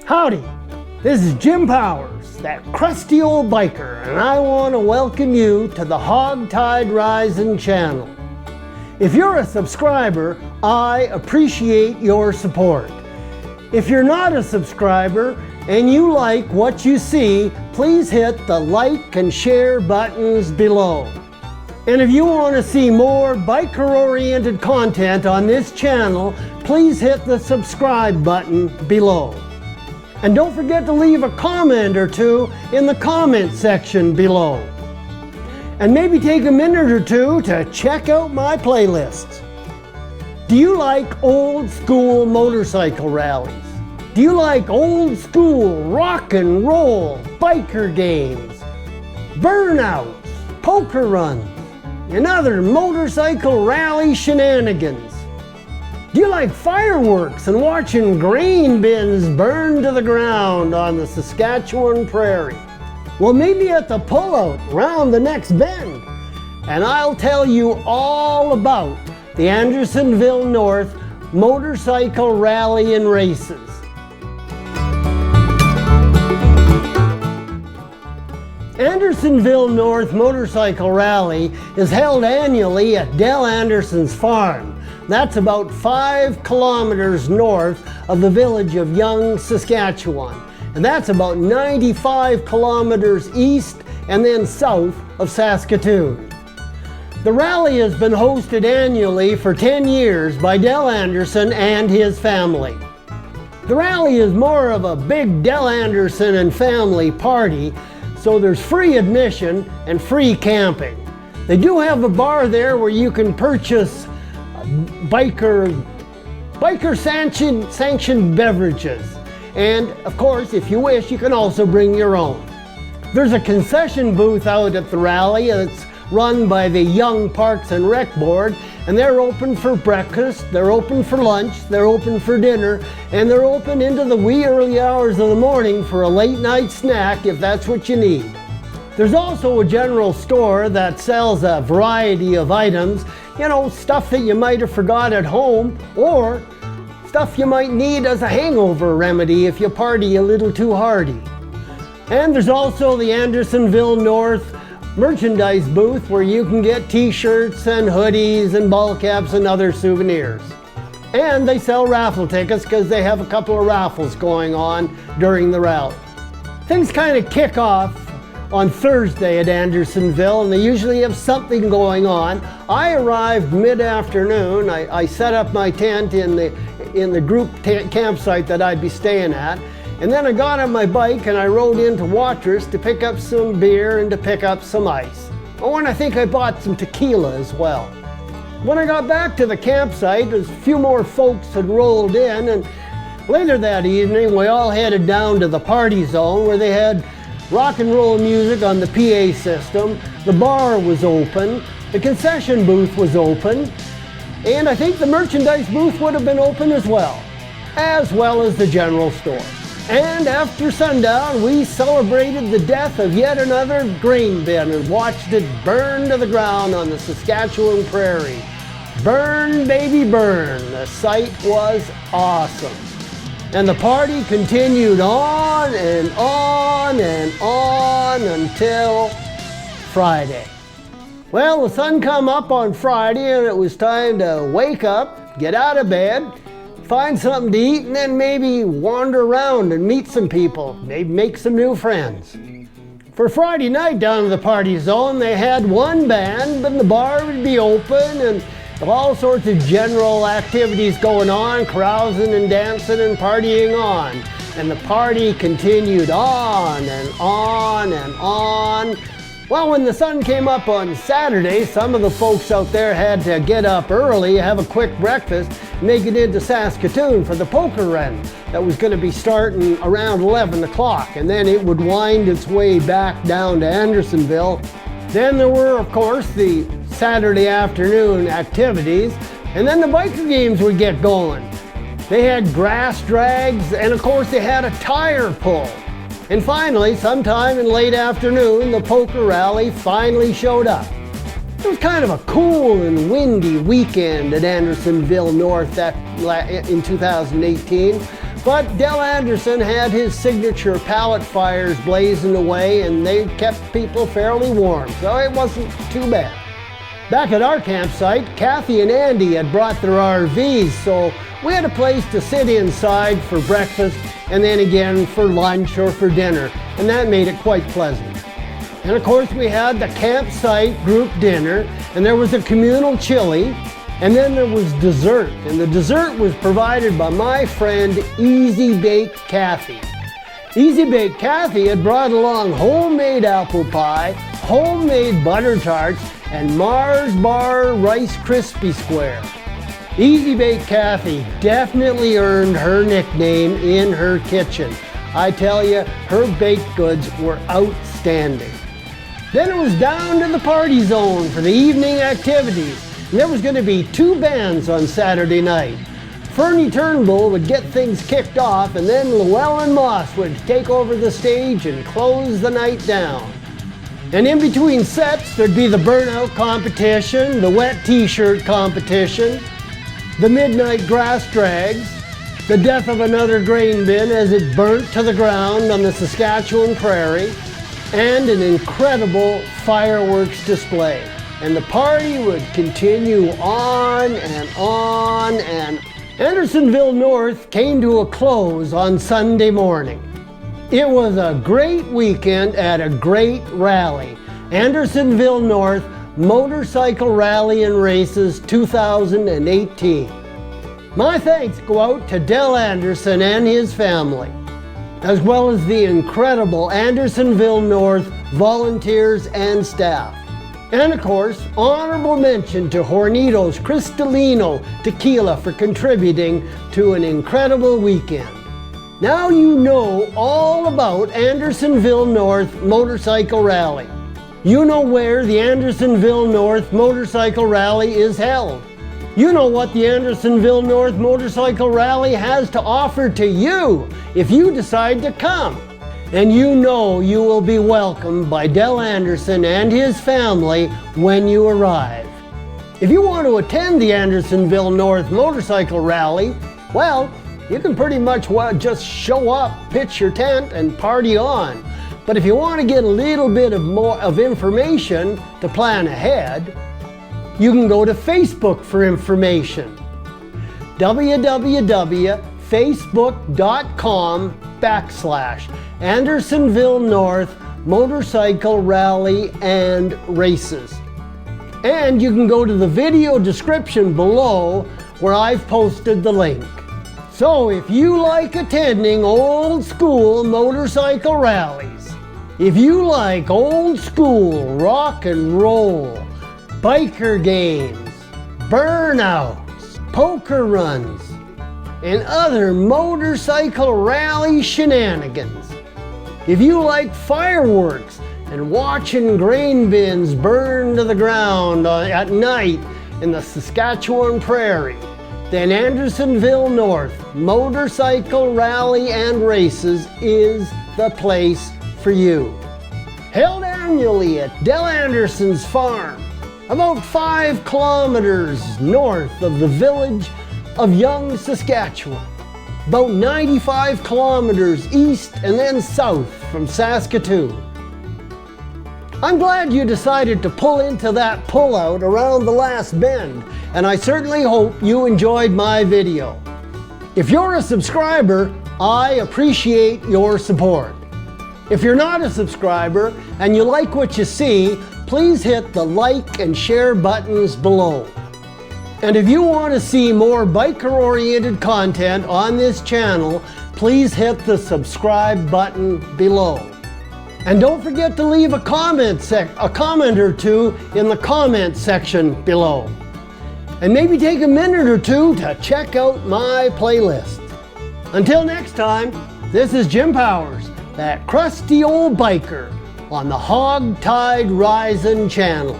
Howdy, this is Jim Powers, that crusty old biker, and I want to welcome you to the HogTide Rising channel. If you're a subscriber, I appreciate your support. If you're not a subscriber and you like what you see, please hit the like and share buttons below. And if you want to see more biker-oriented content on this channel, please hit the subscribe button below. And don't forget to leave a comment or two in the comment section below. And maybe take a minute or two to check out my playlists. Do you like old school motorcycle rallies? Do you like old school rock and roll biker games, burnouts, poker runs, and other motorcycle rally shenanigans? Do you like fireworks and watching grain bins burn to the ground on the Saskatchewan prairie? Well, maybe at the pullout round the next bend. And I'll tell you all about the Andersonville North motorcycle rally and races. Andersonville North Motorcycle Rally is held annually at Del Anderson's farm. That's about 5 kilometers north of the village of Young, Saskatchewan. And that's about 95 kilometers east and then south of Saskatoon. The rally has been hosted annually for 10 years by Del Anderson and his family. The rally is more of a big Del Anderson and family party, so there's free admission and free camping. They do have a bar there where you can purchase biker sanctioned beverages. And of course, if you wish, you can also bring your own. There's a concession booth out at the rally that's run by the Young Parks and Rec Board, and they're open for breakfast, they're open for lunch, they're open for dinner, and they're open into the wee early hours of the morning for a late night snack if that's what you need. There's also a general store that sells a variety of items, stuff that you might have forgot at home, or stuff you might need as a hangover remedy if you party a little too hardy. And there's also the Andersonville North merchandise booth where you can get t-shirts and hoodies and ball caps and other souvenirs. And they sell raffle tickets because they have a couple of raffles going on during the rally. Things kind of kick off on Thursday at Andersonville, and they usually have something going on. I arrived mid-afternoon. I set up my tent in the group campsite that I'd be staying at, and then I got on my bike and I rode into Watrous to pick up some beer and to pick up some ice. Oh, and I think I bought some tequila as well. When I got back to the campsite, a few more folks had rolled in, and later that evening we all headed down to the party zone where they had rock and roll music on the PA system. The bar was open, the concession booth was open, and I think the merchandise booth would have been open as well as the general store. And after sundown, we celebrated the death of yet another grain bin and watched it burn to the ground on the Saskatchewan prairie. Burn, baby, burn. The sight was awesome. And the party continued on and on and on until Friday. Well, the sun come up on Friday and it was time to wake up, get out of bed, find something to eat, and then maybe wander around and meet some people, maybe make some new friends. For Friday night down at the party zone, they had one band, but the bar would be open and all sorts of general activities going on, carousing and dancing and partying on. And the party continued on and on and on. Well, when the sun came up on Saturday, some of the folks out there had to get up early, have a quick breakfast, make it into Saskatoon for the poker run that was going to be starting around 11 o'clock. And then it would wind its way back down to Andersonville. Then there were, of course, the Saturday afternoon activities, and then the biker games would get going. They had grass drags, and of course they had a tire pull. And finally, sometime in late afternoon, the poker rally finally showed up. It was kind of a cool and windy weekend at Andersonville North in 2018. But Del Anderson had his signature pallet fires blazing away, and they kept people fairly warm, so it wasn't too bad. Back at our campsite, Kathy and Andy had brought their RVs, so we had a place to sit inside for breakfast and then again for lunch or for dinner, and that made it quite pleasant. And of course we had the campsite group dinner, and there was a communal chili, and then there was dessert, and the dessert was provided by my friend Easy Bake Kathy. Easy Bake Kathy had brought along homemade apple pie, homemade butter tarts, and Mars Bar Rice Krispie Square. Easy Bake Kathy definitely earned her nickname in her kitchen. I tell you, her baked goods were outstanding. Then it was down to the party zone for the evening activities. And there was going to be 2 bands on Saturday night. Fernie Turnbull would get things kicked off, and then Llewellyn Moss would take over the stage and close the night down. And in between sets, there'd be the burnout competition, the wet t-shirt competition, the midnight grass drags, the death of another grain bin as it burnt to the ground on the Saskatchewan prairie, and an incredible fireworks display. And the party would continue on and on, and Andersonville North came to a close on Sunday morning. It was a great weekend at a great rally. Andersonville North Motorcycle Rally and Races 2018. My thanks go out to Del Anderson and his family, as well as the incredible Andersonville North volunteers and staff. And of course, honorable mention to Hornitos Cristalino Tequila for contributing to an incredible weekend. Now you know all about Andersonville North Motorcycle Rally. You know where the Andersonville North Motorcycle Rally is held. You know what the Andersonville North Motorcycle Rally has to offer to you if you decide to come. And you know you will be welcomed by Del Anderson and his family when you arrive. If you want to attend the Andersonville North Motorcycle Rally, well, you can pretty much just show up, pitch your tent, and party on. But if you want to get a little bit more information to plan ahead, you can go to Facebook for information. www.facebook.com/Andersonville North Motorcycle Rally and Races. And you can go to the video description below where I've posted the link. So if you like attending old school motorcycle rallies, if you like old school rock and roll, biker games, burnouts, poker runs, and other motorcycle rally shenanigans, if you like fireworks and watching grain bins burn to the ground at night in the Saskatchewan prairie, then Andersonville North Motorcycle Rally and Races is the place for you. Held annually at Del Anderson's farm, about 5 kilometers north of the village of Young, Saskatchewan, about 95 kilometers east and then south from Saskatoon. I'm glad you decided to pull into that pullout around the last bend, and I certainly hope you enjoyed my video. If you're a subscriber, I appreciate your support. If you're not a subscriber and you like what you see, please hit the like and share buttons below. And if you want to see more biker-oriented content on this channel, please hit the subscribe button below. And don't forget to leave a comment or two in the comment section below. And maybe take a minute or two to check out my playlist. Until next time, this is Jim Powers, that crusty old biker on the HogTide Rising channel.